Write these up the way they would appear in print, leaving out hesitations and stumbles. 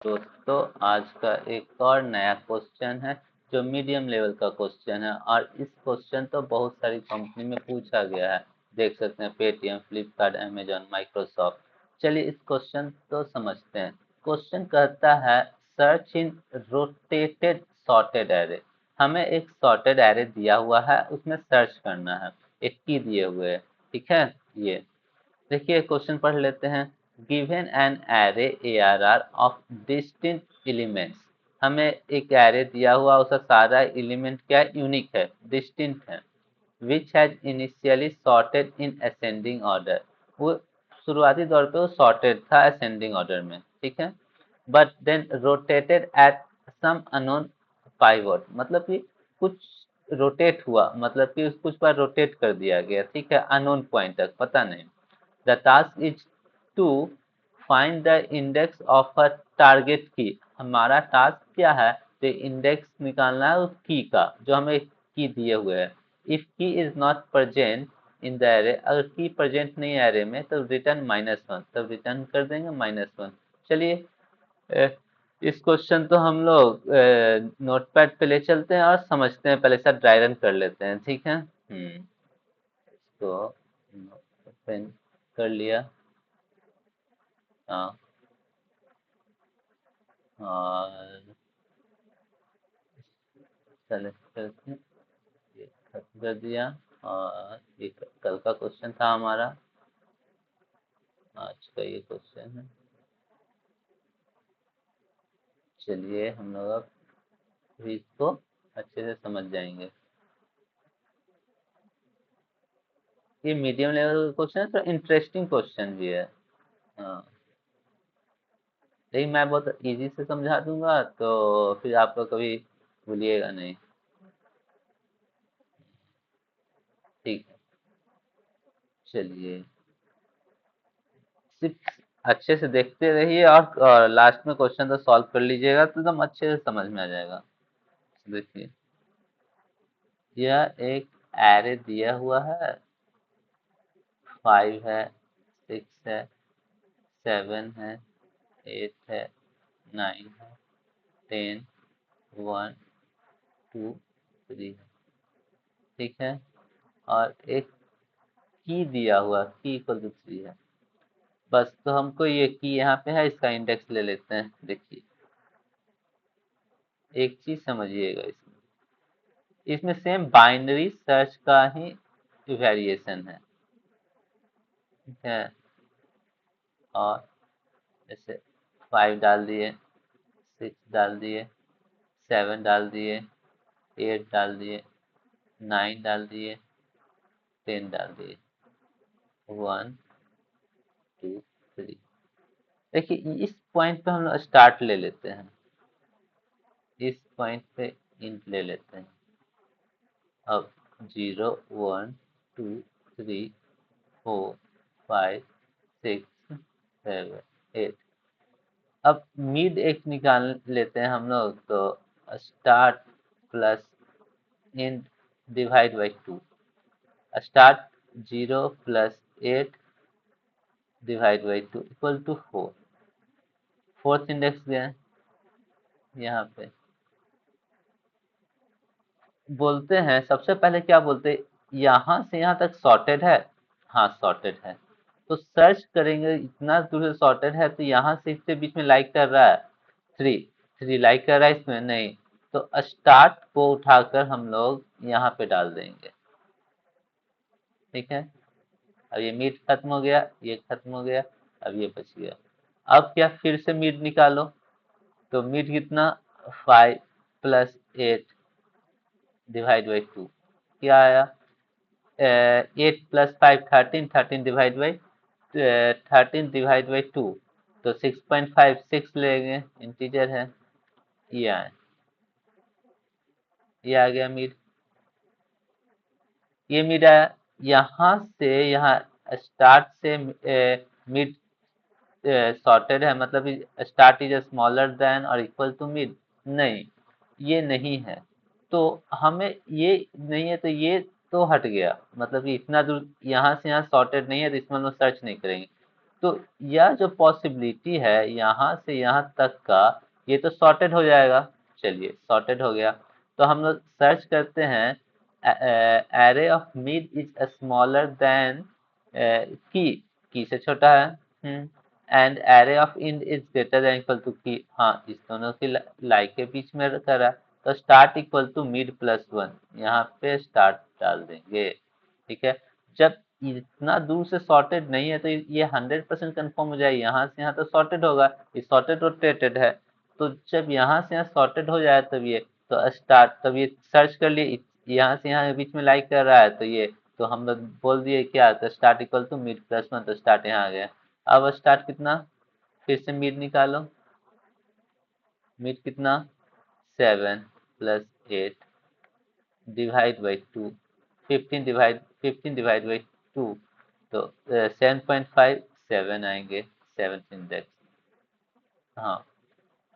दोस्तों आज का एक और नया क्वेश्चन है जो मीडियम लेवल का क्वेश्चन है और इस क्वेश्चन तो बहुत सारी कंपनी में पूछा गया है। देख सकते हैं पेटीएम, फ्लिपकार्ट, अमेजॉन, माइक्रोसॉफ्ट। चलिए इस क्वेश्चन को समझते हैं। क्वेश्चन कहता है search in rotated sorted array. हमें एक सॉर्टेड एरे दिया हुआ है, उसमें सर्च करना है। एक की दिए हुए है, ठीक है। ये देखिए क्वेश्चन पढ़ लेते हैं। Given an array ARR of distinct elements. हमें एक एरे दिया हुआ, उसका सारा एलिमेंट क्या है, यूनिक है, डिस्टिंक्ट है। Which has initially sorted in ascending order. वो शुरुआती तौर पे वो सॉर्टेड था असेंडिंग ऑर्डर में, ठीक है। But then rotated at some unknown pivot, मतलब कि कुछ रोटेट हुआ, मतलब कि कुछ बार रोटेट कर दिया गया, ठीक है, अननोन पॉइंट तक, पता नहीं। The task is to find the index of a target key। हमारा टास्क क्या है, तो इंडेक्स निकालना है उस की का जो हमें की दिए हुए है। इफ की is not present in the array, अगर की प्रेजेंट नहीं है एरे में तो रिटर्न -1, तब रिटर्न कर देंगे -1। चलिए इस क्वेश्चन तो हम लोग नोटपैड पे ले चलते हैं और समझते हैं, पहले सब ड्राई रन कर लेते हैं, ठीक है। तो पेन कर लिया। हाँ, और सेलेक्ट करके ये खत्म कर दिया। और ये कल का क्वेश्चन था हमारा, आज का ये क्वेश्चन है। चलिए हम लोग अब भी इसको अच्छे से समझ जाएंगे। ये मीडियम लेवल का क्वेश्चन है, तो इंटरेस्टिंग क्वेश्चन भी है। हाँ, लेकिन मैं बहुत इजी से समझा दूंगा तो फिर आप लोग कभी भूलिएगा नहीं। ठीक है, चलिए सिर्फ अच्छे से देखते रहिए और लास्ट में क्वेश्चन तो सॉल्व कर लीजिएगा तो एकदम अच्छे से समझ में आ जाएगा। देखिए यह एक एरे दिया हुआ है। 5 है, 6 है, 7 है, 8 है, 9 है, 10, 1, 2, 3 है, ठीक है। और एक की दिया हुआ, की इक्वल टू 3 है। बस तो हमको ये की यहाँ पे है, इसका इंडेक्स ले लेते हैं। देखिए एक चीज समझिएगा, इसमें इसमें सेम बाइनरी सर्च का ही वेरिएशन है, ठीक है। और जैसे 5 डाल दिए, 6 डाल दिए, 7 डाल दिए, 8 डाल दिए, 9 डाल दिए, 10 डाल दिए, 1, 2, 3। देखिए इस पॉइंट पे हम लोग स्टार्ट ले लेते हैं, इस पॉइंट पे इंट ले लेते हैं। अब 0, 1, 2, 3, 4, 5, 6, 7, 8। अब मिड एक निकाल लेते हैं हम लोग, तो start plus end divide by 2। Start 0 plus 8 divide by 2 equal to 4। Fourth index गया यहाँ पे। बोलते हैं सबसे पहले क्या बोलते हैं, यहाँ से यहाँ तक सॉर्टेड है। हाँ सॉर्टेड है, तो सर्च करेंगे इतना दूर से सॉर्टेड है, तो यहाँ से इसके बीच में लाइक कर रहा है 3, 3 लाइक कर रहा है इसमें नहीं, तो स्टार्ट को उठाकर हम लोग यहाँ पे डाल देंगे, ठीक है। अब ये मीट खत्म हो गया, ये खत्म हो गया, अब ये बच गया। अब क्या, फिर से मीट निकालो, तो मीट कितना, 5 प्लस 8 डिवाइड बाई 2, क्या आया, 8 plus 5 13, 13 divide by 13 divide by 2, तो 6.5, 6 लेंगे, इंटीजर है। ये आए, ये आ गया मीट, ये मीट आया। यहाँ से यहाँ स्टार्ट से मिड सॉर्टेड है, मतलब स्टार्ट इज स्मॉलर देन और इक्वल टू मिड, नहीं ये नहीं है। तो हमें ये नहीं है, तो ये तो हट गया, मतलब कि इतना दूर यहाँ से यहाँ सॉर्टेड नहीं है, तो इसमें हम लोग सर्च नहीं करेंगे। तो यह जो पॉसिबिलिटी है यहाँ से यहाँ तक का, ये तो सॉर्टेड हो जाएगा। चलिए सॉर्टेड हो गया, तो हम लोग सर्च करते हैं array of mid is smaller than key से छोटा है। And array of end is greater than equal to key. हाँ, इस दोनों की लाइक के बीच में करा, तो start equal to mid plus one, यहाँ पे स्टार्ट डाल देंगे। ठीक है, जब इतना दूर से सॉर्टेड नहीं है तो ये 100% कन्फर्म हो जाए, यहाँ से यहाँ तो सॉर्टेड होगा, ये सॉर्टेड रोटेटेड है। तो जब यहाँ से यहाँ सॉर्टेड हो जाए तब ये, तो स्टार्ट, तब ये सर्च कर लिए, यहाँ से यहाँ के बीच में लाइक कर रहा है, तो ये, तो हम लोग बोल दिए क्या, तो start equal to mid plus one, तो स्टार्ट यहाँ आ गया। अब स्टार्ट कितना, फिर से मिड निकालो, मिड कितना, 7 plus 8 divide by 2, 15 divide by 2, तो 7.57 आएंगे, सेवन्थ इंडेक्स। हाँ,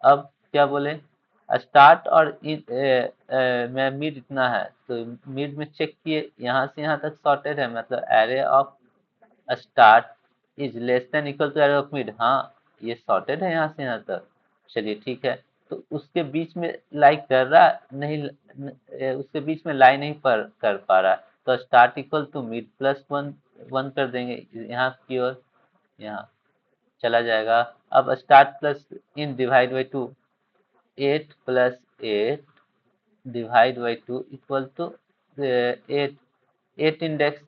अब क्या बोले, स्टार्ट और में मिड इतना है, तो मिड में चेक किए, यहाँ से यहाँ तक सॉर्टेड है, मतलब array of start is less than equal to array of mid. हाँ, ये सॉर्टेड है यहाँ से यहाँ तक। चलिए ठीक है, तो उसके बीच में लाई कर रहा नहीं, उसके बीच में लाई नहीं पर कर पा रहा, तो start equal to mid plus one, one कर देंगे यहाँ की ओर, यहाँ चला जाएगा। अब start plus end divide by two, 8 plus 8 divide by two equal to 8, 8 index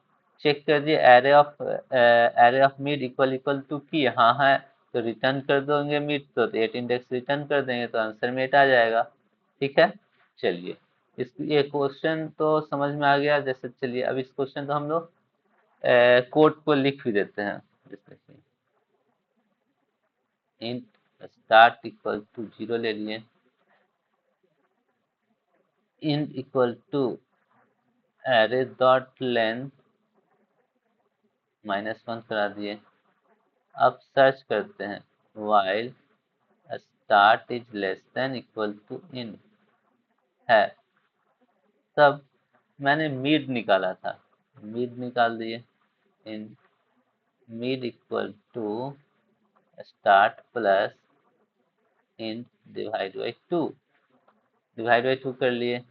check कर दिए, array of mid equal equal to key, हाँ है, तो रिटर्न कर दोगे मिड, तो 8 इंडेक्स रिटर्न कर देंगे, तो आंसर में 8 आ जाएगा। ठीक है, चलिए इस ये क्वेश्चन तो समझ में आ गया। जैसे चलिए अब इस क्वेश्चन को हम लोग कोड को लिख भी देते हैं, जैसे इंट स्टार्ट इक्वल टू 0 ले लिए, end equal to array dot length -1 करा दिए। अब सर्च करते हैं while start is less than equal to in है, तब मैंने मिड निकाला था, मिड निकाल दिए, int mid equal to start plus end divide by two, divide by two कर लिए।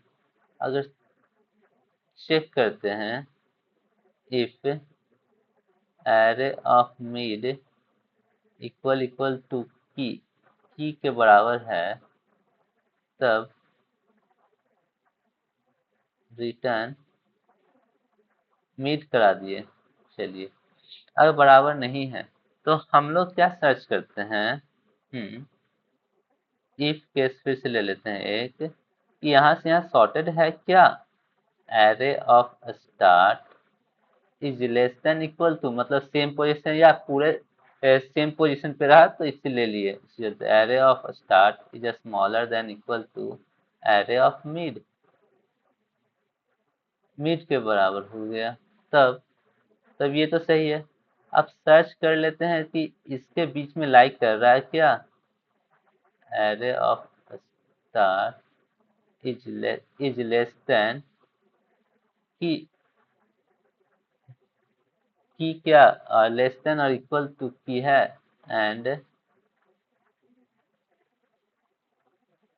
अगर चेक करते हैं if array of mid equal equal to key के बराबर है, तब रिटर्न मिड करा दिए। चलिए अगर बराबर नहीं है तो हम लोग क्या सर्च करते हैं, इफ केस फिर से ले लेते हैं एक, कि यहाँ से यहाँ सॉर्टेड है क्या, array of start is less than equal to, मतलब सेम पोजीशन या पूरे सेम पोजीशन पे रहा, तो इसे ले लिए, array of start is smaller than equal to array of mid, mid के बराबर हो गया, तब तब ये तो सही है। अब सर्च कर लेते हैं कि इसके बीच में लाइक कर रहा है क्या, array of start is less than key, key क्या लेस देन और इक्वल टू की है, and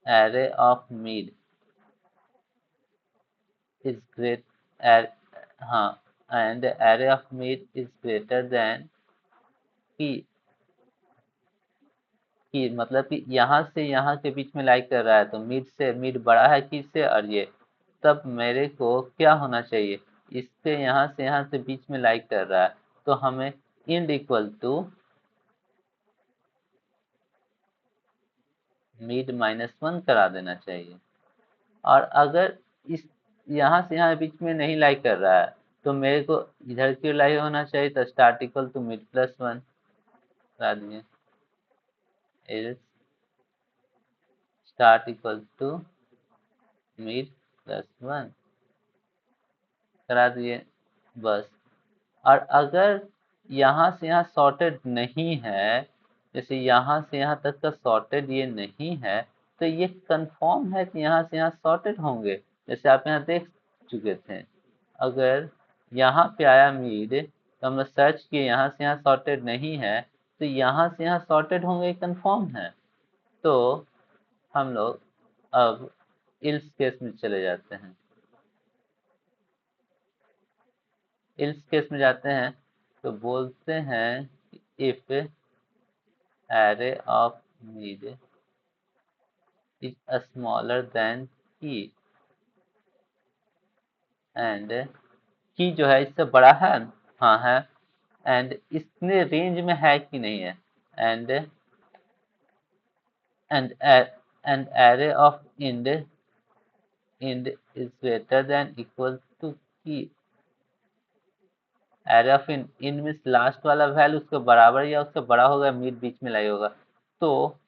array of mid is great, हाँ, and array of mid is greater than key, कि मतलब कि यहाँ से यहाँ के बीच में लाइक कर रहा है, तो मिड से मिड बड़ा है की से, और ये, तब मेरे को क्या होना चाहिए, इससे यहाँ से बीच में लाइक कर रहा है, तो हमें इंड इक्वल टू मिड -1 करा देना चाहिए। और अगर इस यहाँ से यहाँ बीच में नहीं लाइक कर रहा है, तो मेरे को इधर की लाइक होना चाहिए, तो स्टार्ट इक्वल टू मिड +1 करा दिए, स्टार्ट इक्वल टू मिड +1 करा दिए, बस। और अगर यहाँ से यहाँ सॉर्टेड नहीं है, जैसे यहाँ से यहाँ तक का सॉर्टेड ये नहीं है, तो ये कंफर्म है कि यहाँ से यहाँ सॉर्टेड होंगे, जैसे आप यहाँ देख चुके थे। अगर यहाँ पे आया मिड, तो हम लोग सर्च किए, यहाँ से यहाँ सॉर्टेड नहीं है, तो यहाँ से यहाँ सॉर्टेड होंगे कंफर्म है। तो हम लोग अब इल्स केस में चले जाते हैं। इल्स केस में जाते हैं तो बोलते हैं if array of mid is smaller than key and की जो है इससे बड़ा है। हाँ है। एंड इसने रेंज में है कि नहीं है। And and and array of ind is greater than equal to की। array of in means last वाला वैल्यू उसके बराबर या उससे बड़ा होगा, मिड बीच में लाई होगा। तो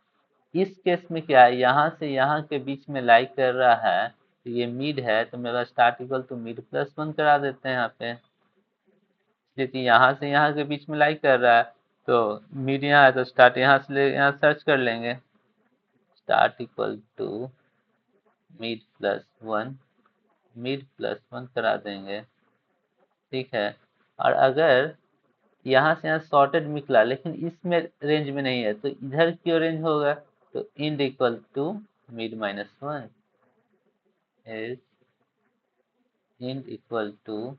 इस केस में क्या है, यहाँ से यहाँ के बीच में लाई कर रहा है, तो ये मिड है, तो मेरा start equal to mid plus one करा देते हैं यहाँ पे। क्योंकि यहाँ से यहाँ के बीच में लाई कर रहा है, तो मिड यहाँ है तो स्टार्ट यहाँ से ले यहाँ सर्च कर लेंगे। Start equal to mid plus one, mid plus one करा देंगे। ठीक है। और अगर यहाँ से यहाँ सॉर्टेड निकला लेकिन इसमें रेंज में नहीं है, तो इधर क्यों रेंज होगा, तो end equal to mid minus one is end equal to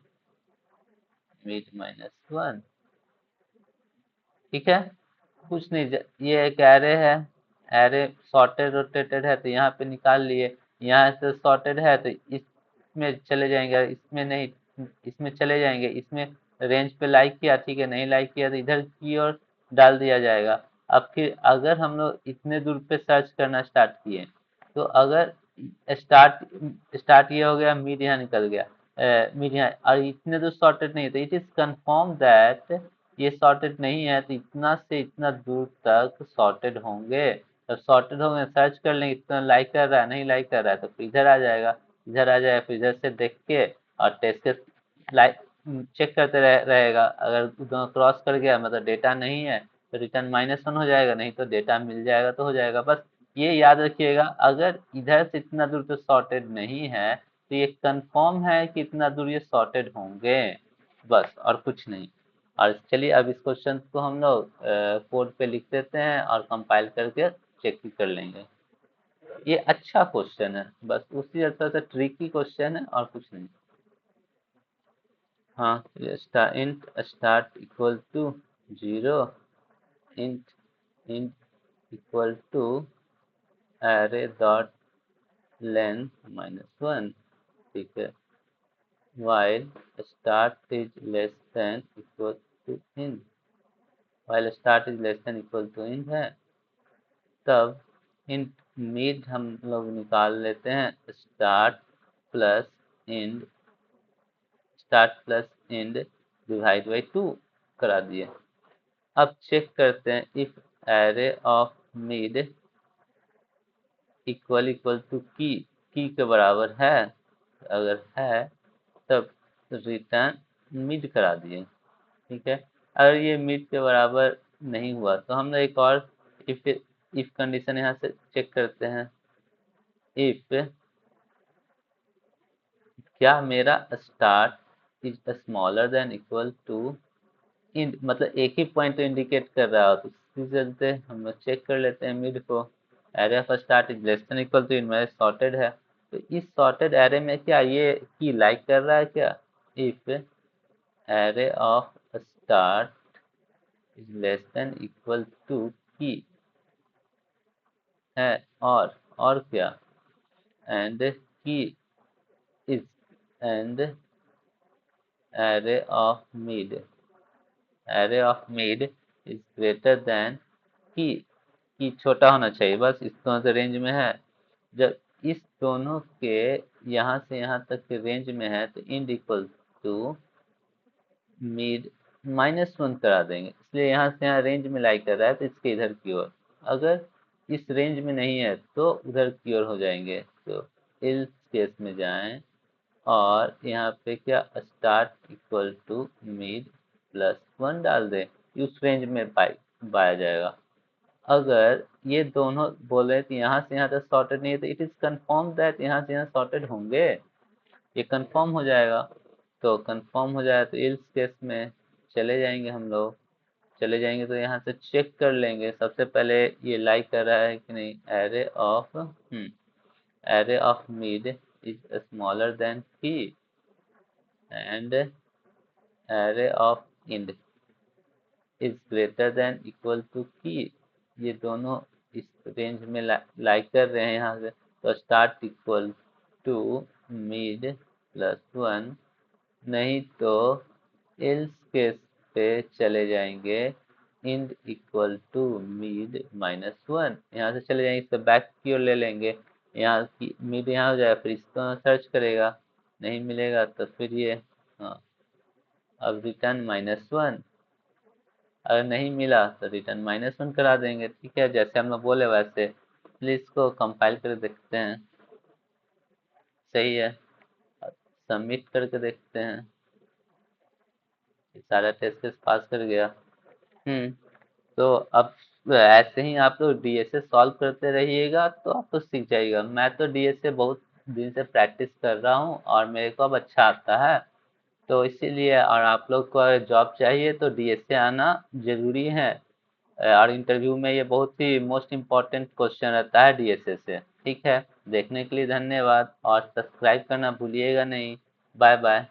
mid minus one. ठीक है। कुछ नहीं, ये एक एरे है, एरे सॉर्टेड रोटेटेड है तो यहाँ पे निकाल लिए। यहाँ से सॉर्टेड है तो इसमें चले जाएंगे, इसमें नहीं, इसमें चले जाएंगे। इसमें रेंज पे लाइक किया, ठीक है, नहीं लाइक किया तो इधर की ओर डाल दिया जाएगा। अब फिर अगर हम लोग इतने दूर पे सर्च करना स्टार्ट किए, तो अगर स्टार्ट स्टार्ट ये हो गया, मिड यहाँ निकल गया, मिड यहाँ, और इतने दूर सॉर्टेड नहीं, तो इट इज कंफर्म दैट ये सॉर्टेड नहीं है, तो इतना से इतना दूर तक सॉर्टेड होंगे। जब सॉर्टेड होंगे सर्च कर लेंगे, इतना लाइक कर रहा है नहीं लाइक कर रहा है तो फिर इधर आ जाएगा, इधर आ जाएगा, फिर इधर से देख के और टेस्ट के लाइक चेक करते रहेगा। अगर दोनों क्रॉस कर गया मतलब डेटा नहीं है, तो रिटर्न माइनस वन हो जाएगा, नहीं तो डेटा मिल जाएगा तो हो जाएगा। बस ये याद रखिएगा, अगर इधर से इतना दूर तो सॉर्टेड नहीं है, तो ये कंफर्म है कि इतना दूर ये सॉर्टेड होंगे, बस और कुछ नहीं। और चलिए अब इस क्वेश्चन को हम लोग कोड पे लिख देते हैं और कंपाइल करके चेक भी कर लेंगे। ये अच्छा क्वेश्चन है, बस उसी तरह से ट्रिकी क्वेश्चन है और कुछ नहीं। हाँ, int start equal to 0, int end equal to array dot length minus one. ठीक है। while start is less than equal to int, while start is less than equal to int है, तब int mid हम लोग निकाल लेते हैं, start plus end divide by two करा दिए। अब चेक करते हैं if array of mid equal equal to key के बराबर है, अगर है तब रिटर्न मिड करा दिए। ठीक है। अगर ये मिड के बराबर नहीं हुआ तो हम लोग एक और इफ कंडीशन यहाँ से चेक करते हैं। इफ क्या मेरा start is smaller than equal to end, मतलब एक ही पॉइंट तो इंडिकेट कर रहा हो, तो इसके चलते हम लोग चेक कर लेते हैं मिड को। Array of start is less than equal to end, मेरा सॉर्टेड है, तो इस सॉर्टेड एरे में क्या ये की लाइक कर रहा है क्या। If array of start is less than equal to key है, और क्या, and key is and array of mid is greater than की छोटा होना चाहिए, बस इस दोनों से रेंज में है। जब इस दोनों के यहाँ से यहाँ तक के रेंज में है तो end equal to mid minus one करा देंगे, इसलिए यहाँ से यहाँ रेंज में लाई कर रहा है तो इसके इधर की ओर। अगर इस रेंज में नहीं है तो उधर की ओर हो जाएंगे। तो इस केस में जाएं और यहाँ पे क्या start equal to mid plus one डाल दें, उस रेंज में पाया जाएगा। अगर ये दोनों बोले तो यहाँ से यहाँ तक सॉर्टेड नहीं है, तो इट इज कंफर्म दैट यहाँ से यहाँ सॉर्टेड होंगे, ये कंफर्म हो जाएगा। तो कंफर्म हो जाए तो इल्स केस में चले जाएंगे हम लोग। चले जाएंगे तो यहाँ से चेक कर लेंगे। सबसे पहले ये लाइक कर रहा है कि नहीं। array of mid is smaller than key and array of int is greater than equal to key। ये दोनों इस रेंज में लाइक कर रहे हैं यहाँ से। तो start equal to mid plus 1, नहीं तो एल्स केस पे चले जाएंगे end equal to mid minus 1। यहाँ से चले जाएंगे, इसको बैक की ओर ले लेंगे। यहाँ की मिड यहाँ हो जाएगा, फिर इसको सर्च करेगा, नहीं मिलेगा तो फिर ये हाँ, अब रिटर्न -1। अगर नहीं मिला तो रिटर्न -1 करा देंगे। ठीक है, जैसे हम लोग बोले वैसे। प्लीज इसको कंपाइल कर देखते हैं। सही है, सबमिट करके देखते हैं। सारा टेस्ट केस पास कर गया। तो अब ऐसे ही आप लोग डीएसए सॉल्व करते रहिएगा तो आप तो सीख जाइएगा। मैं तो डीएसए बहुत दिन से प्रैक्टिस कर रहा हूँ और मेरे को अब अच्छा आता है। तो इसीलिए, और आप लोग को अगर जॉब चाहिए तो डीएसए आना जरूरी है। और इंटरव्यू में ये बहुत ही मोस्ट इम्पोर्टेंट क्वेश्चन रहता है डीएसए से। ठीक है, देखने के लिए धन्यवाद और सब्सक्राइब करना भूलिएगा नहीं। Bye bye.